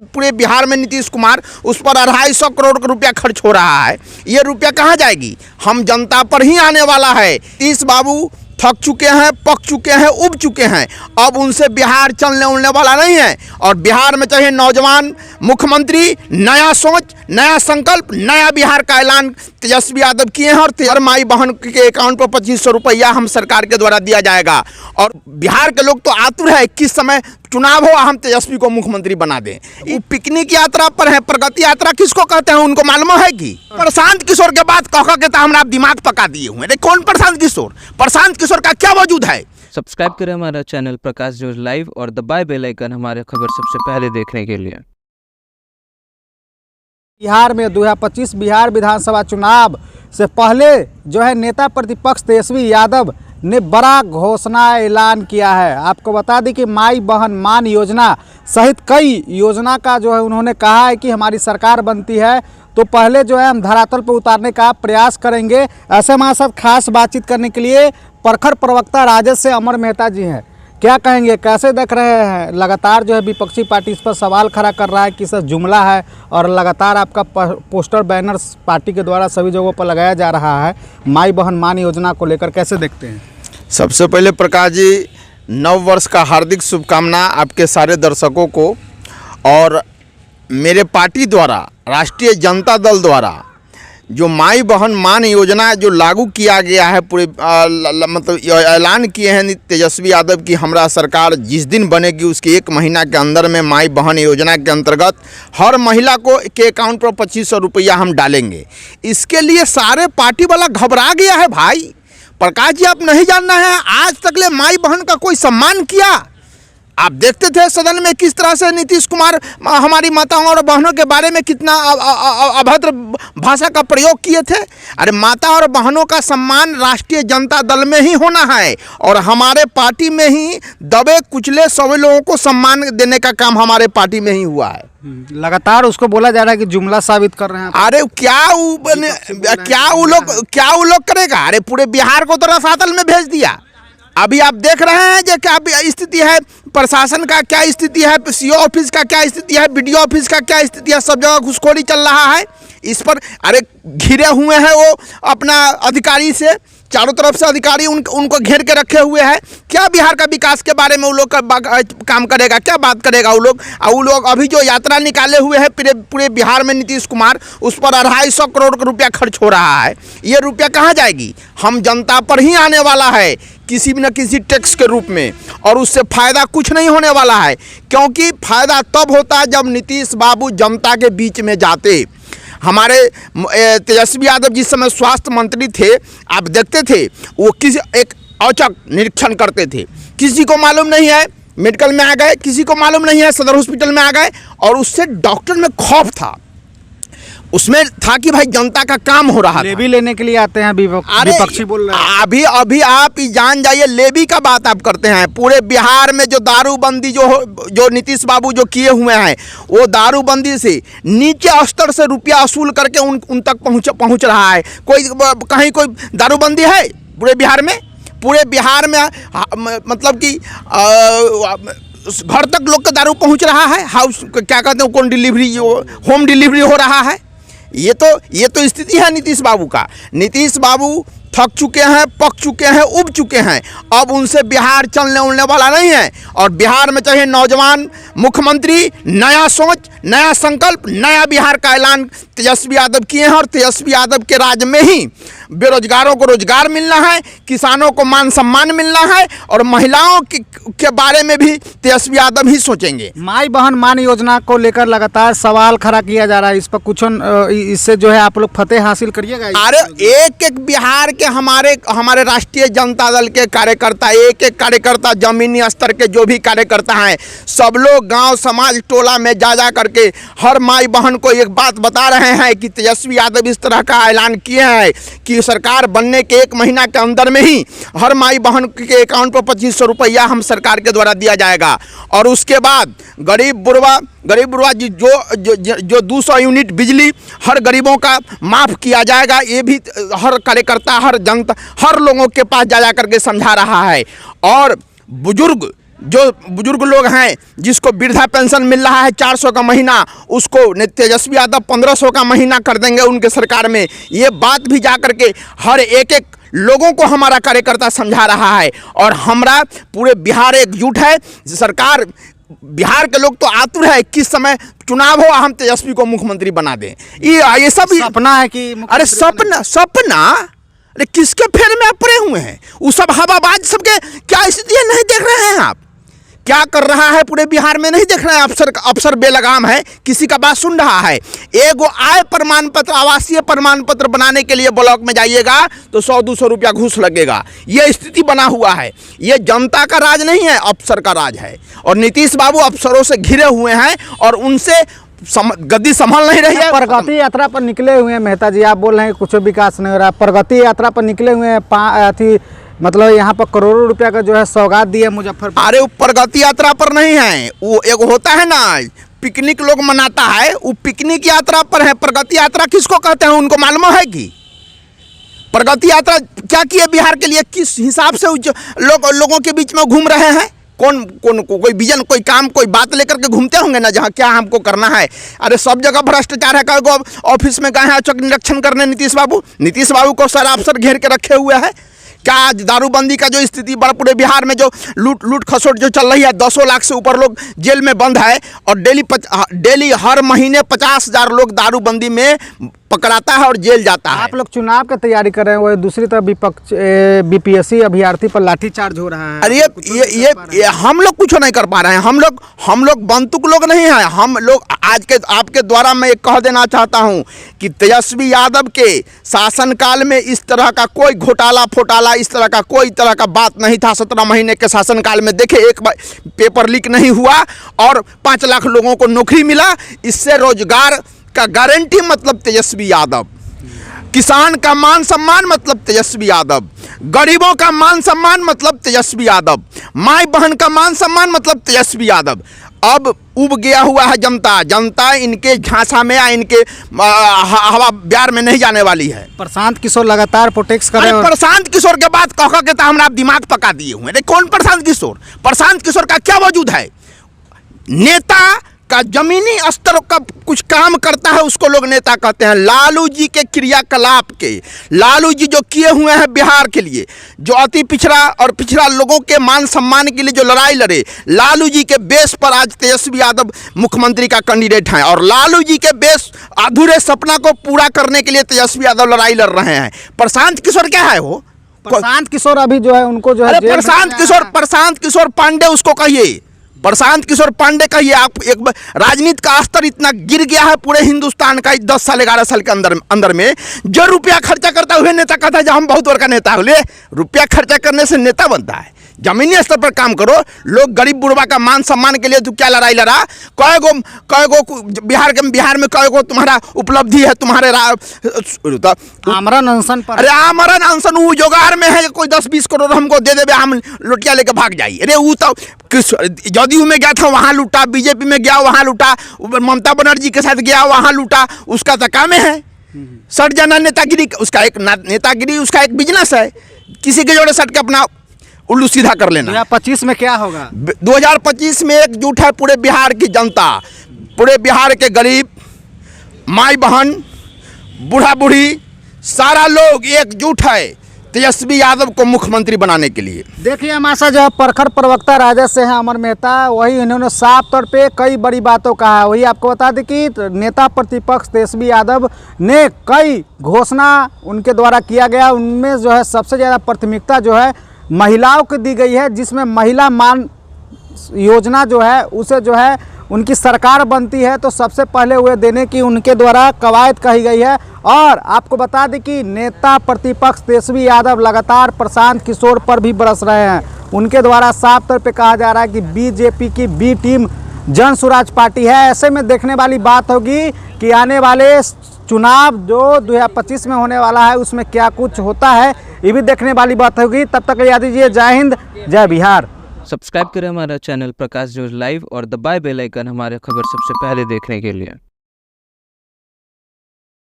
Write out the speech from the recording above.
पूरे बिहार में नीतीश कुमार उस पर 250 करोड़ का रुपया खर्च हो रहा है। ये रुपया कहाँ जाएगी? हम जनता पर ही आने वाला है। नीतीश बाबू थक चुके हैं, पक चुके हैं, उब चुके हैं। अब उनसे बिहार चलने उलने वाला नहीं है। और बिहार में चाहिए नौजवान मुख्यमंत्री, नया सोच, नया संकल्प, नया बिहार का ऐलान तेजस्वी यादव किए हैं। और हर माई बहन के अकाउंट पर 2500 रुपया हम सरकार के द्वारा दिया जाएगा। और बिहार के लोग तो आतुर है किस समय चुनाव हो हम तेजस्वी को मुख्यमंत्री बना दें। वो पिकनिक यात्रा पर है। प्रगति यात्रा किसको कहते हैं उनको मालूम है कि प्रशांत किशोर के बाद कह के हमारा दिमाग पका दिए हुए। अरे कौन प्रशांत किशोर? प्रशांत किशोर का क्या वजूद है? सब्सक्राइब करें हमारा चैनल प्रकाश न्यूज लाइव और दबाए बेल आइकन हमारे खबर सबसे पहले देखने के लिए। बिहार में 2025 बिहार विधानसभा चुनाव से पहले जो है नेता प्रतिपक्ष तेजस्वी यादव ने बड़ा घोषणा ऐलान किया है। आपको बता दें कि माई बहन मान योजना सहित कई योजना का जो है उन्होंने कहा है कि हमारी सरकार बनती है तो पहले जो है हम धरातल पर उतारने का प्रयास करेंगे। ऐसे हमारे साथ खास बातचीत करने के लिए प्रखर प्रवक्ता राजद से अमर मेहता जी हैं। क्या कहेंगे, कैसे देख रहे हैं? लगातार जो है विपक्षी पार्टी इस पर सवाल खड़ा कर रहा है कि सर जुमला है और लगातार आपका पोस्टर बैनर्स पार्टी के द्वारा सभी जगहों पर लगाया जा रहा है। माई बहन मान योजना को लेकर कैसे देखते हैं? सबसे पहले प्रकाश जी, नव वर्ष का हार्दिक शुभकामना आपके सारे दर्शकों को। और मेरे पार्टी द्वारा, राष्ट्रीय जनता दल द्वारा जो माई बहन मान योजना जो लागू किया गया है, पूरे मतलब ऐलान किए हैं तेजस्वी यादव की हमारा सरकार जिस दिन बनेगी उसके 1 महीना के अंदर में माई बहन योजना के अंतर्गत हर महिला को के अकाउंट पर 2500 रुपया हम डालेंगे। इसके लिए सारे पार्टी वाला घबरा गया है। भाई प्रकाश जी, आप नहीं जानना है, आज तक ले माई बहन का कोई सम्मान किया? आप देखते थे सदन में किस तरह से नीतीश कुमार हमारी माताओं और बहनों के बारे में कितना अभद्र भाषा का प्रयोग किए थे। अरे माता और बहनों का सम्मान राष्ट्रीय जनता दल में ही होना है और हमारे पार्टी में ही दबे कुचले सभी लोगों को सम्मान देने का काम हमारे पार्टी में ही हुआ है। लगातार उसको बोला जा रहा है कि जुमला साबित कर रहे हैं। अरे क्या वो लोग करेगा? अरे पूरे बिहार को तो रसातल में भेज दिया। अभी आप देख रहे हैं जो क्या स्थिति है, प्रशासन का क्या स्थिति है, सीओ ऑफिस का क्या स्थिति है, बीडीओ ऑफिस का क्या स्थिति है। सब जगह घुसखोरी चल रहा है। इस पर अरे घिरे हुए हैं वो अपना अधिकारी से, चारों तरफ से अधिकारी उनको घेर के रखे हुए हैं। क्या बिहार का विकास के बारे में वो लोग काम करेगा? क्या बात करेगा वो लोग अभी जो यात्रा निकाले हुए हैं पूरे बिहार में नीतीश कुमार, उस पर 250 करोड़ का रुपया खर्च हो रहा है। ये रुपया कहाँ जाएगी? हम जनता पर ही आने वाला है किसी न किसी टैक्स के रूप में। और उससे फ़ायदा कुछ नहीं होने वाला है, क्योंकि फ़ायदा तब होता है जब नीतीश बाबू जनता के बीच में जाते। हमारे तेजस्वी यादव जिस समय स्वास्थ्य मंत्री थे, आप देखते थे वो किसी एक औचक निरीक्षण करते थे। किसी को मालूम नहीं है, मेडिकल में आ गए, किसी को मालूम नहीं है, सदर हॉस्पिटल में आ गए। और उससे डॉक्टर में खौफ था, उसमें था कि भाई जनता का काम हो रहा है। लेवी लेने के लिए आते हैं विपक्षी बोल रहे हैं। अभी आप जान जाइए, लेवी का बात आप करते हैं। पूरे बिहार में जो दारूबंदी जो नीतीश बाबू जो किए हुए हैं, वो दारूबंदी से नीचे स्तर से रुपया वसूल करके उन तक पहुंच रहा है। कहीं कोई दारूबंदी है पूरे बिहार में? पूरे बिहार में मतलब कि घर तक लोग का दारू पहुंच रहा है। हाउस क्या कहते हैं, कौन डिलीवरी, होम डिलीवरी हो रहा है। ये तो स्थिति है नीतीश बाबू का। नीतीश बाबू थक चुके हैं, पक चुके हैं, उब चुके हैं। अब उनसे बिहार चलने उलने वाला नहीं है। और बिहार में चाहिए नौजवान मुख्यमंत्री, नया सोच, नया संकल्प, नया बिहार का ऐलान तेजस्वी यादव किए हैं। और तेजस्वी यादव के राज में ही बेरोजगारों को रोजगार मिलना है, किसानों को मान सम्मान मिलना है और महिलाओं के बारे में भी तेजस्वी यादव ही सोचेंगे। माई बहन मान योजना को लेकर लगातार सवाल खड़ा किया जा रहा है। इस पर कुछ इससे जो है आप लोग फतेह हासिल करिएगा? अरे एक बिहार के हमारे राष्ट्रीय जनता दल के कार्यकर्ता, एक कार्यकर्ता जमीनी स्तर के जो भी कार्यकर्ता हैं, सब लोग गांव समाज टोला में जा करके हर माई बहन को एक बात बता रहे हैं कि तेजस्वी यादव इस तरह का ऐलान किए हैं कि सरकार बनने के 1 महीना के अंदर में ही हर माई बहन के अकाउंट पर 2500 रुपया हम सरकार के द्वारा दिया जाएगा। और उसके बाद गरीब बुढ़वा जो 200 यूनिट बिजली हर गरीबों का माफ़ किया जाएगा। ये भी हर कार्यकर्ता, हर जनता, हर लोगों के पास जा करके समझा रहा है। और बुजुर्ग जो बुजुर्ग लोग हैं जिसको वृद्धा पेंशन मिल रहा है 400 का महीना, उसको तेजस्वी यादव 1500 का महीना कर देंगे उनके सरकार में। ये बात भी जा करके हर एक लोगों को हमारा कार्यकर्ता समझा रहा है। और हमारा पूरे बिहार एकजुट है। सरकार, बिहार के लोग तो आतुर है किस समय चुनाव हो हम तेजस्वी को मुख्यमंत्री बना दें। ये सब सपना है कि अरे सपना अरे किसके फेर में आप पड़े हुए हैं? वो सब हवाबाज सबके क्या स्थिति है नहीं देख रहे हैं आप? क्या कर रहा है पूरे बिहार में नहीं देख रहे हैं? अफसर बेलगाम है, किसी का बात सुन रहा है? एगो आय प्रमाण पत्र, आवासीय प्रमाण पत्र बनाने के लिए ब्लॉक में जाइएगा तो 100-200 रुपया घूस लगेगा। ये स्थिति बना हुआ है। ये जनता का राज नहीं है, अफसर का राज है। और नीतीश बाबू अफसरों से घिरे हुए हैं और उनसे गद्दी संभाल नहीं रही है। प्रगति यात्रा पर निकले हुए हैं मेहता जी, आप बोल रहे हैं कुछ विकास नहीं हो रहा। प्रगति यात्रा पर निकले हुए हैं, मतलब यहाँ पर करोड़ों रुपया का जो है सौगात दिए मुजफ्फरपुर। अरे वो प्रगति यात्रा पर नहीं है, वो एक होता है ना पिकनिक लोग मनाता है, वो पिकनिक यात्रा पर है। प्रगति यात्रा किसको कहते हैं उनको मालूम है कि प्रगति यात्रा क्या किए बिहार के लिए? किस हिसाब से लोगों के बीच में घूम रहे हैं? कोई विजन, कोई काम, कोई बात लेकर के घूमते होंगे ना जहाँ क्या हमको करना है। अरे सब जगह भ्रष्टाचार है। कई ऑफिस में गए हैं चौक निरीक्षण करने नीतीश बाबू को सारा अफसर घेर के रखे हुए हैं। क्या आज दारूबंदी का जो स्थिति बड़ा पूरे बिहार में जो लूट खसोट जो चल रही है, 200 लाख से ऊपर लोग जेल में बंद है और डेली हर महीने 50,000 लोग दारूबंदी में पकड़ाता है और जेल जाता है। आप लोग चुनाव की तैयारी कर रहे हैं, वो दूसरी तरफ विपक्ष बीपीएससी अभ्यर्थी पर लाठीचार्ज हो रहा है। अरे ये हम लोग कुछ नहीं कर पा रहे हैं। हम लोग बंतुक लोग नहीं हैं। हम लोग आज के आपके द्वारा मैं कह देना चाहता हूं कि तेजस्वी यादव के शासनकाल में इस तरह का कोई घोटाला इस तरह का कोई तरह का बात नहीं था। 17 महीने के शासनकाल में देखे एक बार पेपर लीक नहीं हुआ और 5 लाख लोगों को नौकरी मिला। इससे रोजगार का गारंटी मतलब तेजस्वी यादव, किसान का मान सम्मान मतलब तेजस्वी यादव, गरीबों का मान सम्मान मतलब तेजस्वी यादव, माई बहन का मान सम्मान मतलब तेजस्वी यादव। अब उब गया हुआ है जनता इनके झांसा में या इनके हवा प्यार में नहीं जाने वाली है। प्रशांत किशोर लगातार प्रोटेक्ट कर रहे हैं। प्रशांत किशोर के बात कह के तो हमारा दिमाग पका दिए हुए हैं। कौन प्रशांत किशोर का क्या वजूद है? नेता का जमीनी स्तर का कुछ काम करता है उसको लोग नेता कहते हैं। लालू जी के क्रियाकलाप के, लालू जी जो किए हुए हैं बिहार के लिए, जो अति पिछड़ा और पिछड़ा लोगों के मान सम्मान के लिए जो लड़ाई लड़े, लालू जी के बेस पर आज तेजस्वी यादव मुख्यमंत्री का कैंडिडेट हैं। और लालू जी के बेस अधूरे सपना को पूरा करने के लिए तेजस्वी यादव लड़ाई लड़ रहे हैं। प्रशांत किशोर क्या है? वो प्रशांत किशोर अभी जो है उनको जो है प्रशांत किशोर पांडे उसको कहिए, प्रशांत किशोर पांडे का ये आप एक राजनीति का स्तर इतना गिर गया है पूरे हिंदुस्तान का 10 साल 11 साल के अंदर में। जो रुपया खर्चा करता हुए नेता कहता है हम बहुत बड़का नेता हो। ले रुपया खर्चा करने से नेता बनता है? जमीनी स्तर पर काम करो। लोग गरीब बुढ़वा का मान सम्मान के लिए तू क्या लड़ाई लड़ा? कई गो बिहार में कई गो तुम्हारा उपलब्धि है तुम्हारे आमरण अनशन पर। अरे आमरण अनशन वो जोगार में है। कोई 10-20 करोड़ हमको दे देवे, हम लोटिया लेके भाग जाइए। अरे वो तो जदयू में गया था वहाँ लूटा, बीजेपी में गया वहाँ लूटा, ममता बनर्जी के साथ गया वहाँ लूटा। उसका तो काम है सट जाना नेतागिरी। उसका एक नेतागिरी उसका एक बिजनेस है। किसी के जोड़े सट के अपना उल्लू सीधा कर लेना। 2025 में क्या होगा? 2025 में एकजुट है पूरे बिहार की जनता, पूरे बिहार के गरीब, माई बहन, बूढ़ा बूढ़ी, सारा लोग एकजुट है तेजस्वी यादव को मुख्यमंत्री बनाने के लिए। देखिए हमारे साथ जो प्रखर प्रवक्ता राजद से हैं अमर मेहता, वही इन्होंने साफ तौर पे कई बड़ी बातों कहा है। वही आपको बता दें कि नेता प्रतिपक्ष तेजस्वी यादव ने कई घोषणा उनके द्वारा किया गया, उनमें जो है सबसे ज़्यादा प्राथमिकता जो है महिलाओं को दी गई है, जिसमें महिला मान योजना जो है उसे जो है उनकी सरकार बनती है तो सबसे पहले वे देने की उनके द्वारा कवायद कही गई है। और आपको बता दें कि नेता प्रतिपक्ष तेजस्वी यादव लगातार प्रशांत किशोर पर भी बरस रहे हैं। उनके द्वारा साफ तौर पे कहा जा रहा है कि बीजेपी की बी टीम जन स्वराज पार्टी है। ऐसे में देखने वाली बात होगी कि आने वाले चुनाव जो 2025 में होने वाला है उसमें क्या कुछ होता है, ये भी देखने वाली बात होगी। तब तक याद दीजिए, जय हिंद, जय बिहार। सब्सक्राइब करें हमारा चैनल प्रकाश जोज लाइव और दबाए बेल आइकन हमारे खबर सबसे पहले देखने के लिए।